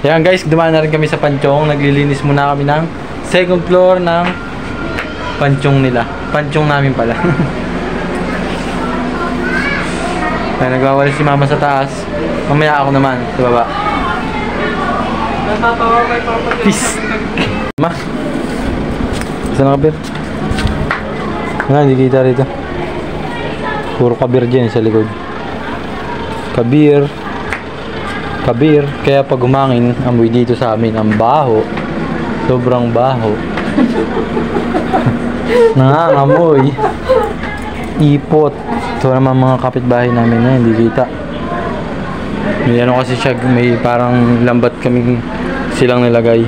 Yan guys, dumaan na rin kami sa Panchong. Naglilinis muna kami ng second floor ng Panchong nila. Panchong namin pala. Ay, nagwawalis si mama sa taas. Mamaya ako naman sa baba. Peace. Ma, saan ka, Bir? Nga, hindi kita rito. Puro kabir dyan sa likod. Kabir. Kabir. Kaya pag humangin, amoy dito sa amin ang baho. Sobrang baho. Nangangamoy. Ipot. Ito naman mga kapitbahay namin na hindi kita. May ano kasi siya, may parang lambat kaming silang nilagay.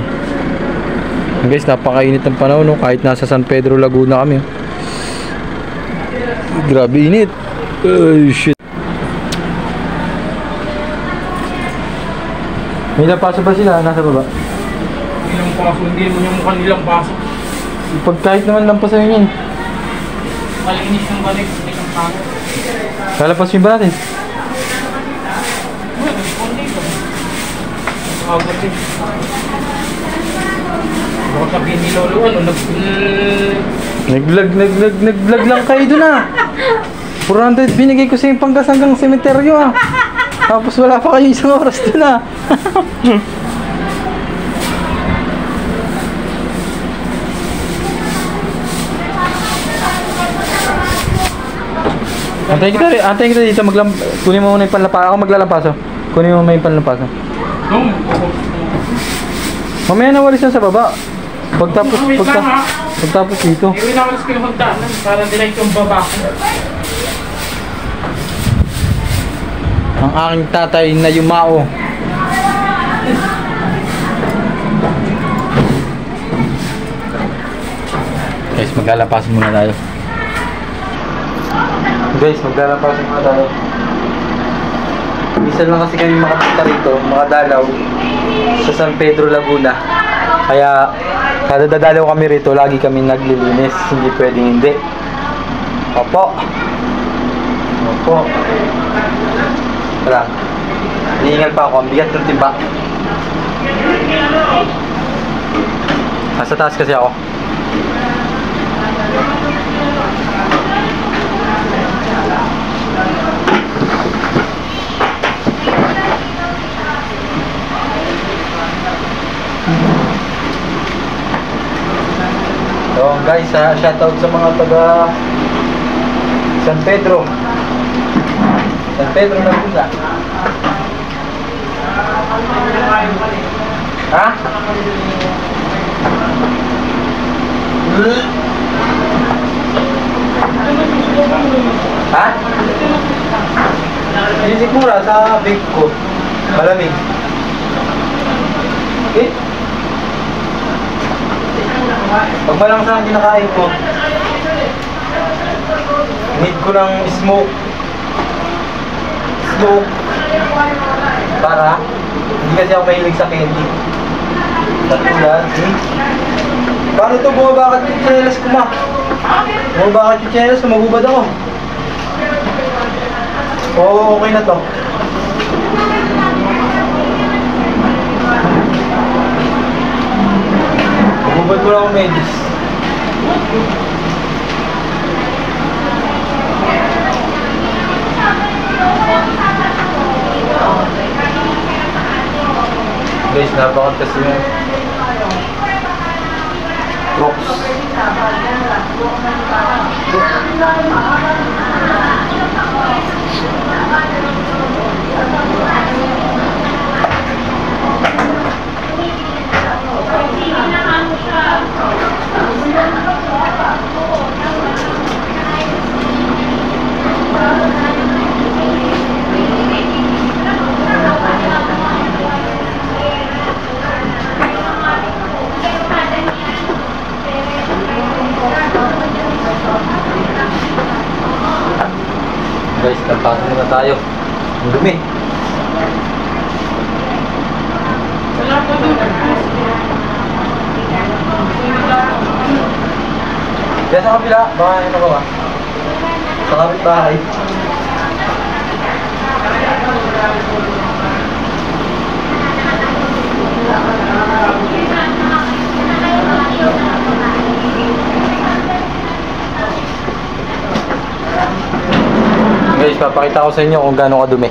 Guys, napakainit ng panahon, no? Kahit nasa San Pedro, Laguna kami. Grabe init. Ay, shit. May napaso ba sila? Nasa baba? Ilang paso, hindi mo yung kanilang paso. Pag kahit naman lampasan yun yan. Malinis ng balik, hindi kang paso. Lalapasin ba natin? Well, hindi ko. Agad din. Baka sabihin ni Lolo, ano, Nag-vlog lang kayo dun ah. 400 binigay ko sa yung panggas hanggang sementeryo ah. Tapos wala pa kayo isang oras dun ah. Antayin kita dito, kunin mo muna yung panlapaso. Ako maglalampaso. Kunin mo muna yung panlapaso. Mamaya nawalis na sa baba. Pagtapos dito. Iwi na walis ko yung hagdanan para nilay yung baba ko. Ang aking tatay na yumao. Guys, maglalampaso muna tayo. Minsan lang kasi kami makapunta rito, makadalaw sa San Pedro, Laguna. Kaya kada dadalaw kami rito, lagi kami naglilinis. Hindi pwedeng hindi. Opo. Tara. Iingal pa ako. Ang bigat ng timba. Nasa taas kasi ako. So guys, shoutout sa mga taga San Pedro Laguna. Ha? Ha? Sinisigmura sa big ko. Malamig. Okay? Pag malang sa kinakain ko, need ko ng smoke para hindi kasi ako mahilig sa candy. Katulad, paano ito bumabakad yung tsinelas ko, ma? Bumabakad yung tsinelas ko, magubad ako. Oo, okay na to. Magubad ko lang ang medis. Guys, napakantas yung Crocs. Guys, lampasan muna tayo. Ang dumi. Diyan sa kabila, baka ano ba? Sa kapitbahay. papakita ko sa inyo kung gaano kadumi.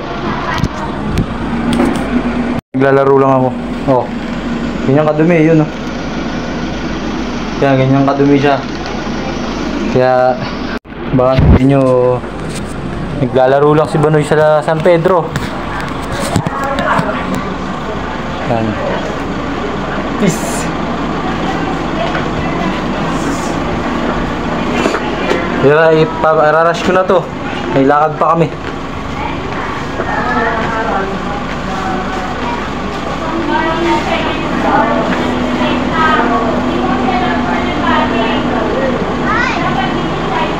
Naglalaro lang ako. Oh. Ganyan kadumi, yun oh. Kaya ganyan kadumi siya. Kaya baka sabihin nyo naglalaro lang si Banoy sa San Pedro. Yan. Peace. Irarush ko na to. May lakad pa kami.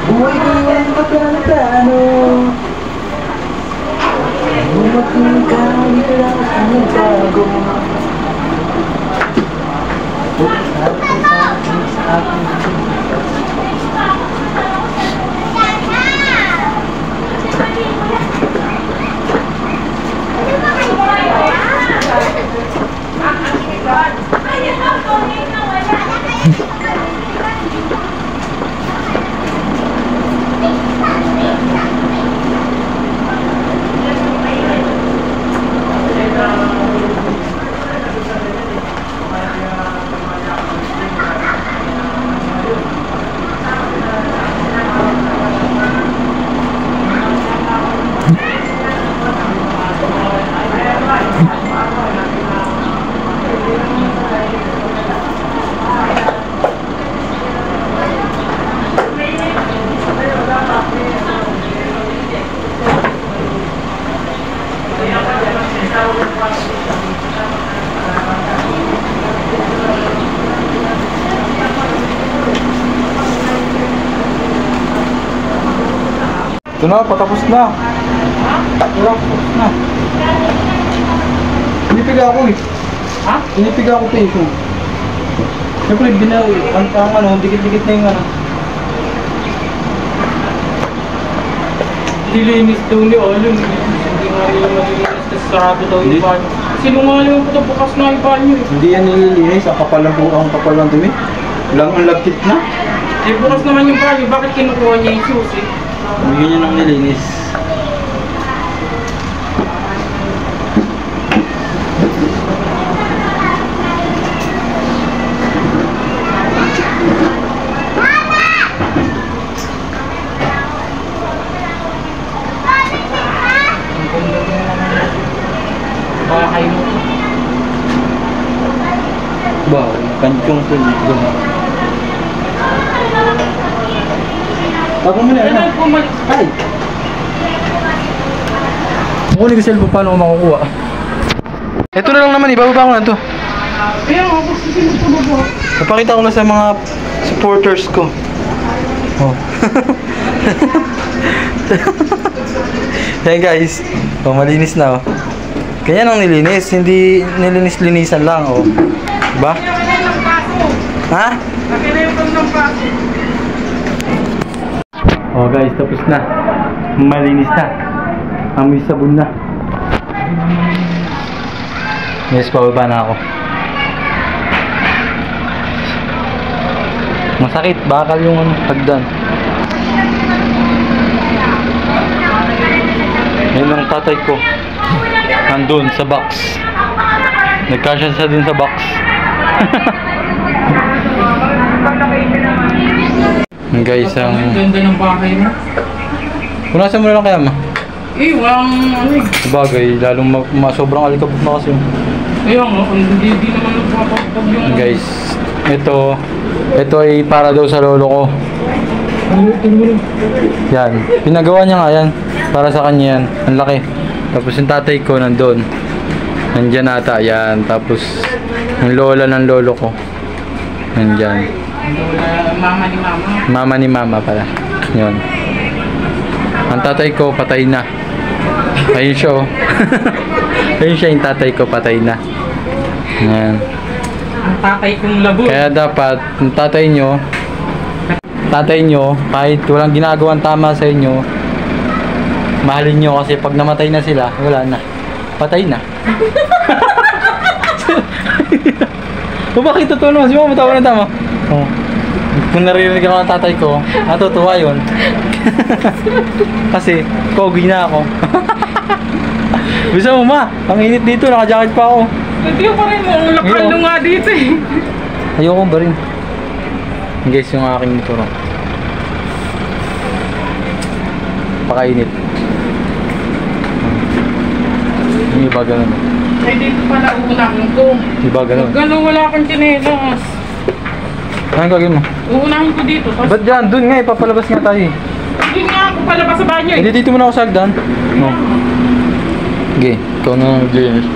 Buhay ko yung paplano. Bumating ka, hindi lang ang bago. Ito na, patapos na. Patapos na. Inipiga ako eh. Ha? Inipiga ako ito eh. Siyempre, ang dikit-dikit na yung ano. Dilinis daw ni Olong. Hindi nga nila malilinis na sarado daw yung Hindi. banyo. Sinungaling ko ito bukas na yung banyo eh. Hindi yan nililinis, ang kapal ng dumi. Lang ang lagkit na. Eh bukas naman yung banyo, bakit kinukuha niya yung susi? Bigyan niya ng nilinis. Bahay mo. Ba, kanchong to. Ako muna, Ano ano? pumalit? Ay! Kukunin ko cellphone, paano ko makukuha? Ito na lang naman, ibababa ko na to. Kaya nga, gusto sinusunod. Napakita ko na sa mga supporters ko. Oh. Yan guys. Oh, malinis na oh. Ganyan ang nilinis, hindi nilinis-linisan lang oh. Diba? Ha? Nakilepon ng paso. Oh guys, tapos na. Malinis na. Amoy sabon na. Yes, pababa na ako. Masakit, bakal yung hagdan. Yan ang tatay ko. Nandun sa box. Nagkasya siya dun sa box. Guys, ang Ganda ng bahay mo. punasan mo na lang kaya ma. Eh, walang ano eh. Sabagay, lalong sobrang alikabok na kasi. Kaya nga, hindi naman nagpapagpag yung... Guys, ito ay para daw sa lolo ko. Yan, pinagawa niya nga yan. Para sa kanya yan, ang laki. Tapos yung tatay ko nandun. Nandyan ata, yan. Tapos yung lola ng lolo ko. Nandyan. Mama ni mama. Mama ni mama pala. Yun. Ang tatay ko patay na. Ayun siya oh. Ayun siya yung tatay ko patay na. Yan. Ang tatay kong labo. Kaya dapat yung tatay nyo, kahit walang ginagawang tama sa inyo, mahalin nyo kasi pag namatay na sila, wala na. Patay na. O bakit totoo naman? Si mama tawa na tama. Oh. Kung naririnig ako ng tatay ko, natutuwa yun. Kasi, pogi na ako. Bisa mo ma, ang init dito, naka-jacket pa ako. Hindi pa rin mo, lakalo nga dito eh. Ayoko ba rin? Guys, yung aking motor. Pakainit. Yung iba ganun. Ay, dito pala uunahin ko. Iba ganun. Gano'n wala kang tsinelas. Anong gagawin mo? Uunahin ko dito. Tapos, Ba't dyan? Doon nga, ipapalabas nga tayo eh. hindi nga ako palabas sa banyo eh. Hindi, dito muna ako sa hagdan. No. Okay, ikaw na lang mag-linis.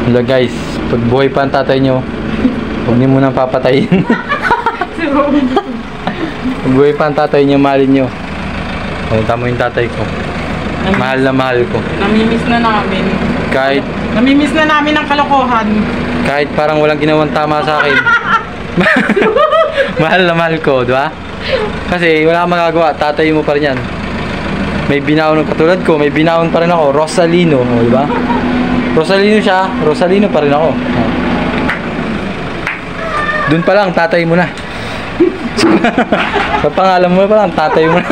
Hello guys, pag buhay pa ang tatay nyo, huwag niyo munang papatayin. Pag buhay pa ang tatay nyo, mahalin nyo. Punta mo yung tatay ko. Mahal na mahal ko. Namimiss na namin. Namimiss na namin ang kalokohan. Kahit parang walang ginawang tama sa akin. Mahal na mahal ko, di ba? Kasi wala kang magagawa, tatay mo pa rin yan. May binaon katulad ko, may binaon pa rin ako, Rosalino, di ba? Rosalino siya, Rosalino pa rin ako. Doon pa lang, tatay mo na. Sa pangalan mo pa lang, tatay mo na.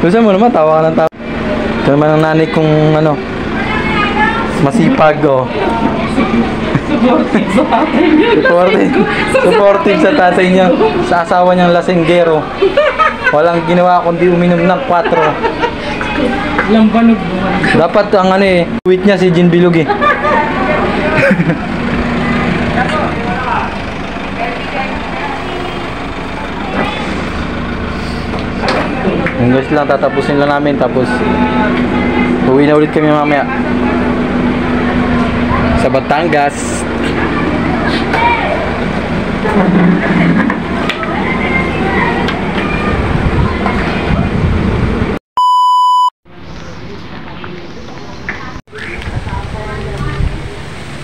Gusto mo naman, tawa ka ng tawa. Ito naman ang nanay kong ano, masipag oh. Supportive sa tatay niya. Supportive sa tatay niya, sa asawa niyang lasenggero. Walang ginawa kundi uminom ng 4. Walang banog buwan. Dapat ang ano eh, tweet niya si Jean Bilog eh. Yung guys lang, tatapusin lang namin tapos uwi na ulit kami mamaya sa Batangas.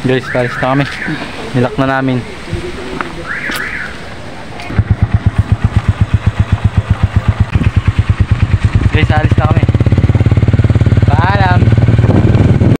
Guys, palis na kami. Nilak na namin. Guys, alis